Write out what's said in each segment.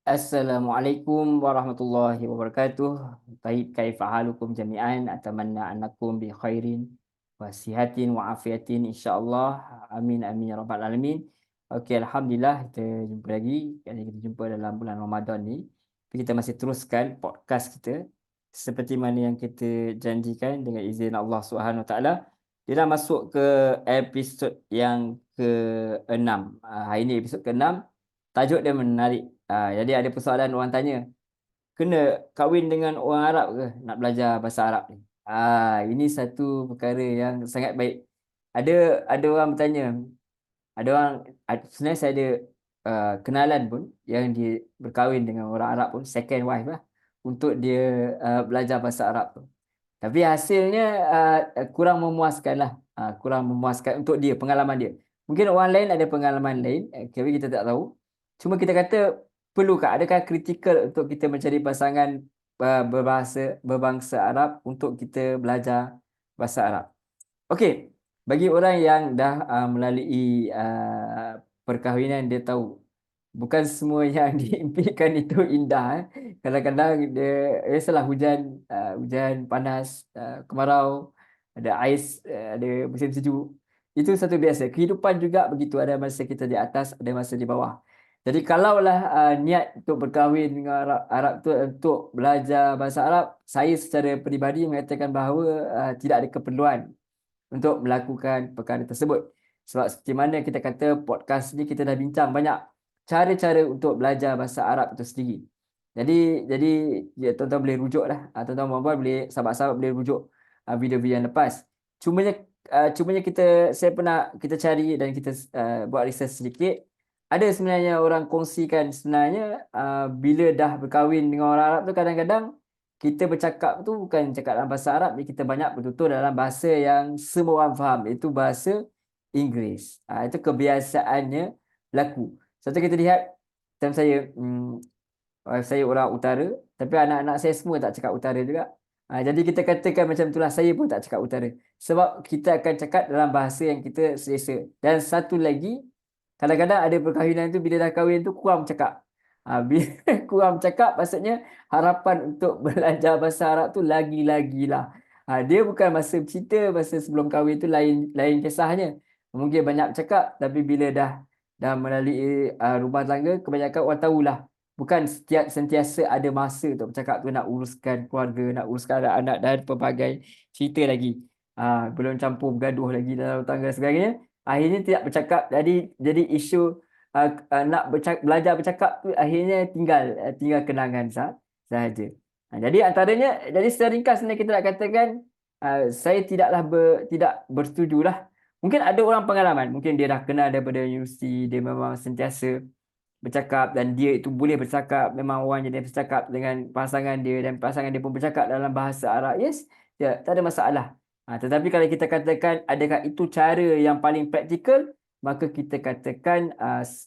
Assalamualaikum warahmatullahi wabarakatuh. Baik, kaifa halukum jami'an? Atamanna annakum bi khairin wa sihatin wa afiatin insyaallah. Amin amin ya rabbal alamin. Okey, alhamdulillah kita jumpa lagi. Kali kita jumpa dalam bulan Ramadan ni. Kita masih teruskan podcast kita seperti mana yang kita janjikan dengan izin Allah Subhanahu Wa Taala. Dia dah masuk ke episod yang ke-6. Hari ni episod ke-6. Tajuk dia menarik. Jadi ada persoalan orang tanya, kena kahwin dengan orang Arab ke nak belajar bahasa Arab ni? Ini satu perkara yang sangat baik. Ada orang bertanya, sebenarnya saya ada kenalan pun yang dia berkahwin dengan orang Arab pun, second wife lah, untuk dia belajar bahasa Arab tu. Tapi hasilnya kurang memuaskan lah. Kurang memuaskan untuk dia, pengalaman dia. Mungkin orang lain ada pengalaman lain, tapi kita tak tahu. Cuma kita kata, perlukah, adakah kritikal untuk kita mencari pasangan berbangsa Arab untuk kita belajar bahasa Arab? Okey, bagi orang yang dah melalui perkahwinan, dia tahu bukan semua yang diimpikan itu indah. Kadang-kadang dia biasalah hujan, hujan panas, kemarau, ada ais, ada musim sejuk. Itu satu biasa. Kehidupan juga begitu. Ada masa kita di atas, ada masa di bawah. Jadi kalaulah niat untuk berkahwin dengan Arab tu untuk belajar bahasa Arab, saya secara peribadi mengatakan bahawa tidak ada keperluan untuk melakukan perkara tersebut. Sebab seperti mana kita kata podcast ni kita dah bincang banyak cara-cara untuk belajar bahasa Arab itu sendiri. Jadi ya, tuan-tuan boleh rujuk lah. Tuan-tuan puan-puan boleh, sahabat-sahabat boleh rujuk video-video yang lepas. Cumanya kita cari dan kita buat research sedikit. Ada sebenarnya orang kongsikan sebenarnya bila dah berkahwin dengan orang Arab tu, kadang-kadang kita bercakap tu bukan cakap dalam bahasa Arab, kita banyak bertutur dalam bahasa yang semua orang faham, iaitu bahasa Inggeris. Itu kebiasaannya berlaku. Satu kita lihat, macam saya orang utara, tapi anak-anak saya semua tak cakap utara juga. Jadi kita katakan macam itulah, saya pun tak cakap utara. Sebab kita akan cakap dalam bahasa yang kita selesa. Dan satu lagi, kadang-kadang ada perkahwinan tu, bila dah kahwin tu kurang bercakap. Bila kurang bercakap, maksudnya harapan untuk belajar bahasa Arab tu lagi-lagilah. Dia bukan masa bercinta, masa sebelum kahwin tu lain lain kisahnya. Mungkin banyak bercakap, tapi bila dah melalui rumah tangga, kebanyakan orang tahulah. Bukan sentiasa ada masa untuk bercakap tu, nak uruskan keluarga, nak uruskan anak-anak dan pelbagai cerita lagi. Belum campur bergaduh lagi dalam rumah tangga dan sebagainya. Akhirnya tidak bercakap, jadi isu belajar bercakap tu akhirnya tinggal kenangan sahaja. Jadi antaranya, jadi secara ringkas sebenarnya kita nak katakan, saya tidak bersetujulah. Mungkin ada orang pengalaman, mungkin dia dah kenal daripada universiti, dia memang sentiasa bercakap dan dia itu boleh bercakap, memang orang jadi bercakap dengan pasangan dia dan pasangan dia pun bercakap dalam bahasa Arab. Yes, ya, tak ada masalah. Tetapi kalau kita katakan adakah itu cara yang paling praktikal, maka kita katakan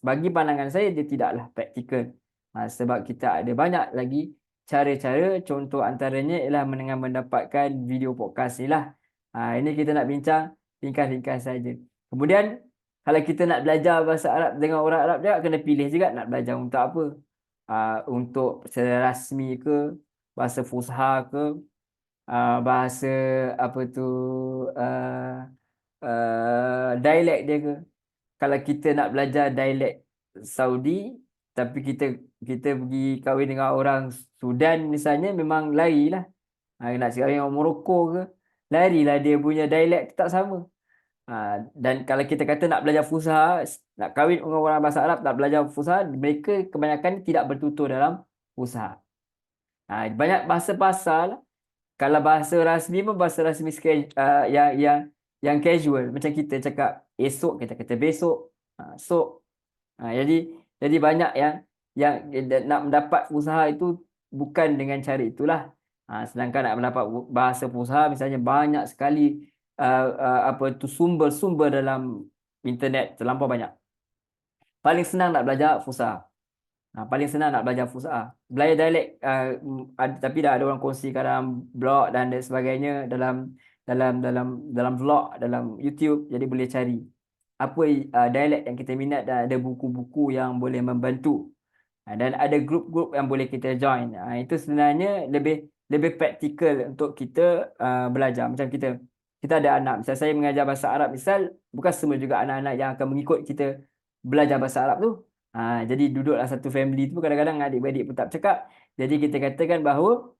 bagi pandangan saya dia tidaklah praktikal. Sebab kita ada banyak lagi cara-cara, contoh antaranya ialah dengan mendapatkan video podcast ni lah. Ini kita nak bincang ringkas-ringkas saja. Kemudian kalau kita nak belajar bahasa Arab dengan orang Arab juga, kena pilih juga nak belajar untuk apa. Untuk secara rasmi ke, bahasa Fusha ke, bahasa apa tu, dialek dia ke. Kalau kita nak belajar dialek Saudi, tapi kita pergi kahwin dengan orang Sudan misalnya, memang larilah. Nak kahwin dengan Morocco ke, larilah, dia punya dialek tak sama. Dan kalau kita kata nak belajar Fusha, nak kahwin dengan orang bahasa Arab, nak belajar Fusha, mereka kebanyakan tidak bertutur dalam Fusha. Banyak bahasa-bahasa lah. Kalau bahasa rasmi pun bahasa rasmi yang casual, macam kita cakap esok, kita kata besok, sok. Jadi banyak yang nak mendapat Fusha itu bukan dengan cara itulah. Sedangkan nak mendapat bahasa Fusha misalnya, banyak sekali sumber-sumber dalam internet, terlampau banyak. Paling senang nak belajar Fusha. Paling senang nak belajar Fusha. Belajar dialek, tapi dah ada orang kongsikan dalam blog dan sebagainya, dalam vlog, dalam YouTube. Jadi boleh cari apa dialek yang kita minat, dan ada buku-buku yang boleh membantu. Dan ada grup-grup yang boleh kita join. Itu sebenarnya lebih lebih praktikal untuk kita belajar. Macam kita ada anak, misal saya mengajar bahasa Arab, misal bukan semua juga anak-anak yang akan mengikut kita belajar bahasa Arab tu. Jadi duduklah satu family tu, kadang-kadang adik-beradik pun tak bercakap. Jadi kita katakan bahawa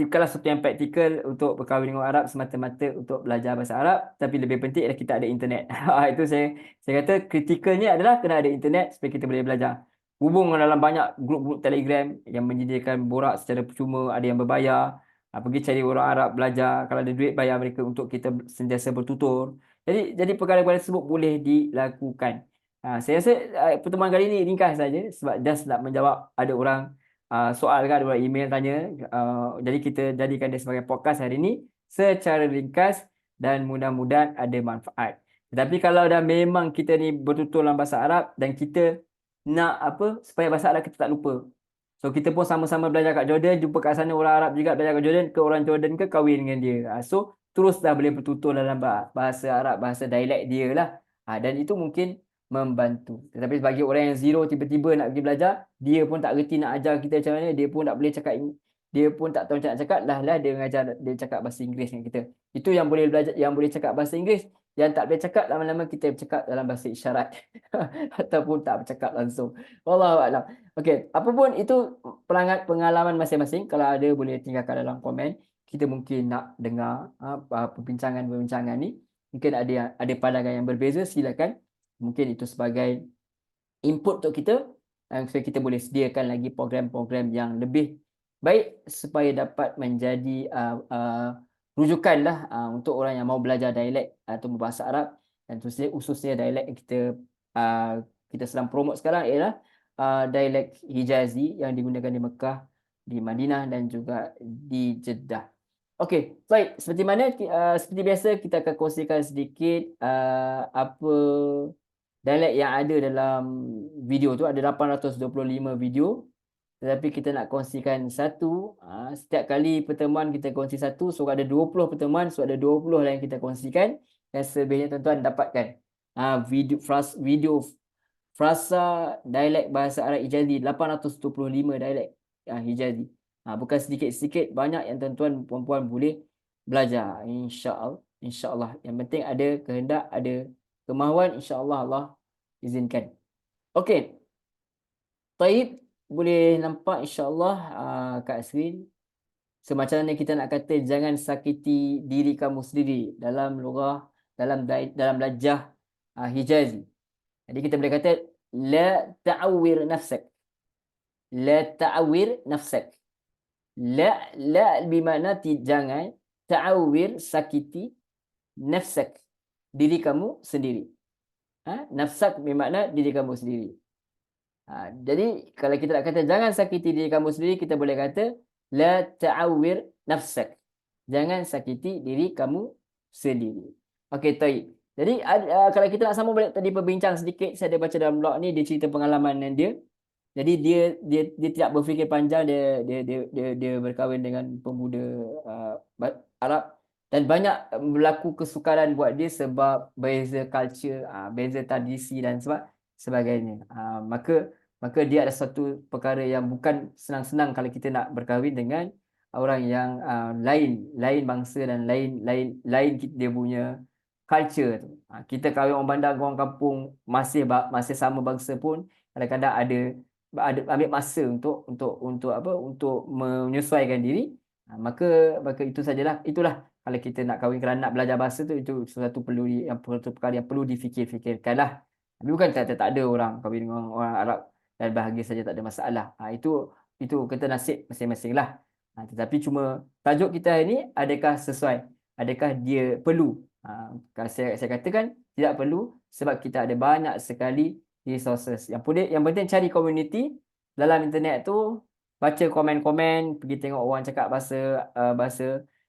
kalau satu yang praktikal untuk berkahwin dengan Arab semata-mata untuk belajar bahasa Arab, tapi lebih penting adalah kita ada internet. Itu saya kata kritikalnya adalah kena ada internet supaya kita boleh belajar. Hubung dalam banyak grup-grup Telegram yang menyediakan borak secara percuma, ada yang berbayar. Pergi cari orang Arab belajar, kalau ada duit bayar mereka untuk kita sentiasa bertutur. Jadi perkara-perkara tersebut boleh dilakukan. Saya rasa pertemuan kali ini ringkas saja sebab just nak menjawab ada orang soal kan, ada orang email tanya. Jadi kita jadikan dia sebagai podcast hari ini secara ringkas dan mudah-mudahan ada manfaat. Tetapi kalau dah memang kita ni bertutur dalam bahasa Arab dan kita nak apa supaya bahasa Arab kita tak lupa. So kita pun sama-sama belajar kat Jordan, jumpa kat sana orang Arab juga belajar kat Jordan, ke orang Jordan ke kahwin dengan dia. So terus dah boleh bertutur dalam bahasa Arab, bahasa dialek dia lah. Dan itu mungkin membantu. Tetapi bagi orang yang zero tiba-tiba nak pergi belajar, dia pun tak reti nak ajar kita macam mana, dia pun tak boleh cakap, dia pun tak tahu macam nak cakap, lah dia mengajar dia cakap bahasa Inggeris dengan kita. Itu yang boleh belajar, yang boleh cakap bahasa Inggeris. Yang tak boleh cakap, lama-lama kita bercakap dalam bahasa isyarat ataupun tak bercakap langsung. Wallahu a'lam. Okey, apa pun itu pengalaman masing-masing. Kalau ada boleh tinggalkan dalam komen. Kita mungkin nak dengar perbincangan ni. Mungkin ada pandangan yang berbeza, silakan. Mungkin itu sebagai input untuk kita supaya kita boleh sediakan lagi program-program yang lebih baik supaya dapat menjadi rujukan lah untuk orang yang mau belajar dialek atau bahasa Arab, dan khususnya dialek yang kita sedang promote sekarang ialah dialek Hijazi yang digunakan di Mekah, di Madinah dan juga di Jeddah. Okey, baik. Seperti biasa kita akan kongsikan sedikit apa dialek yang ada dalam video tu. Ada 825 video. Tetapi kita nak kongsikan satu. Setiap kali pertemuan kita kongsi satu. So ada 20 pertemuan. So ada 20 lah yang kita kongsikan. Dan selebihnya tuan-tuan dapatkan video frasa dialek bahasa Arab Hijazi. 825 dialek Hijazi. Bukan sedikit-sedikit. Banyak yang tuan-tuan puan-puan boleh belajar. InsyaAllah. InsyaAllah. Yang penting ada kehendak, ada kemahuan. InsyaAllah Allah izinkan. Okey. Taib. Boleh nampak insyaAllah kat skrin. Semacam mana kita nak kata jangan sakiti diri kamu sendiri dalam lugah, dalam lajah Hijazi. Jadi kita boleh kata la ta'awwir nafsak. La ta'awwir nafsak. La bermakna jangan, ta'awwir sakiti nafsak, diri kamu sendiri. Nafsak bermakna diri kamu sendiri. Jadi kalau kita nak kata jangan sakiti diri kamu sendiri, kita boleh kata la ta'awwir nafsak. Jangan sakiti diri kamu sendiri. Okey, taib. Jadi kalau kita nak sambung balik tadi perbincang sedikit, saya ada baca dalam blog ni, dia cerita pengalaman dia. Jadi dia tidak berfikir panjang, dia berkahwin dengan pemuda Arab, dan banyak berlaku kesukaran buat dia sebab beza culture, beza tradisi dan sebagainya. Maka dia ada satu perkara yang bukan senang-senang kalau kita nak berkahwin dengan orang yang lain bangsa dan lain dia punya culture tu. Kita kahwin orang bandar, orang kampung, masih sama bangsa pun kadang-kadang ada ambil masa untuk menyesuaikan diri. Maka itu sajalah, itulah kalau kita nak kahwin kerana nak belajar bahasa tu, itu sesuatu perkara yang perlu difikir-fikirkan lah. Tapi bukan kata tak ada orang kahwin dengan orang Arab dan bahagia saja, tak ada masalah. Itu kata nasib masing-masing lah. Tetapi cuma tajuk kita ini, adakah sesuai? Adakah dia perlu? Saya katakan tidak perlu, sebab kita ada banyak sekali resources. Yang penting cari community dalam internet tu, baca komen-komen, pergi tengok orang cakap bahasa.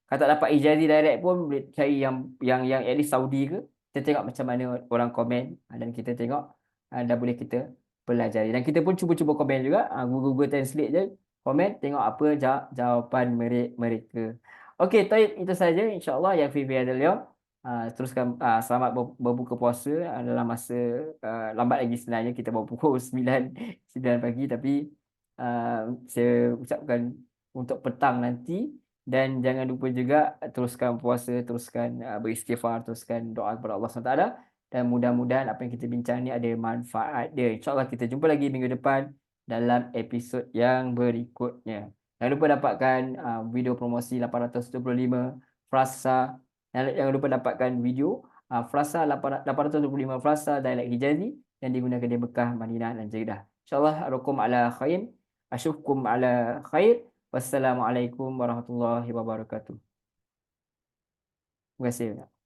Kalau tak dapat Hijazi direct pun boleh cari yang at least Saudi ke. Kita tengok macam mana orang komen, dan kita tengok dah boleh kita pelajari. Dan kita pun cuba-cuba komen juga, Google Translate je, komen, tengok apa jawapan mereka. Okey, taib, itu saja insya-Allah yang fi hadal yaum. Teruskan selamat berbuka puasa dalam masa lambat lagi sebenarnya kita baru pukul 9 9 pagi, tapi saya ucapkan untuk petang nanti, dan jangan lupa juga teruskan puasa, teruskan beristighfar, teruskan doa kepada Allah SWT, dan mudah-mudahan apa yang kita bincang ni ada manfaat dia. InsyaAllah kita jumpa lagi minggu depan dalam episod yang berikutnya. Jangan lupa dapatkan video promosi 875 frasa. Jangan lupa dapatkan video frasa 825 frasa dialek Hijazi yang digunakan di Mekah, Madinah dan Jeddah. InsyaAllah arukum ala khair, asyukum ala khair. Wassalamualaikum warahmatullahi wabarakatuh. Terima kasih.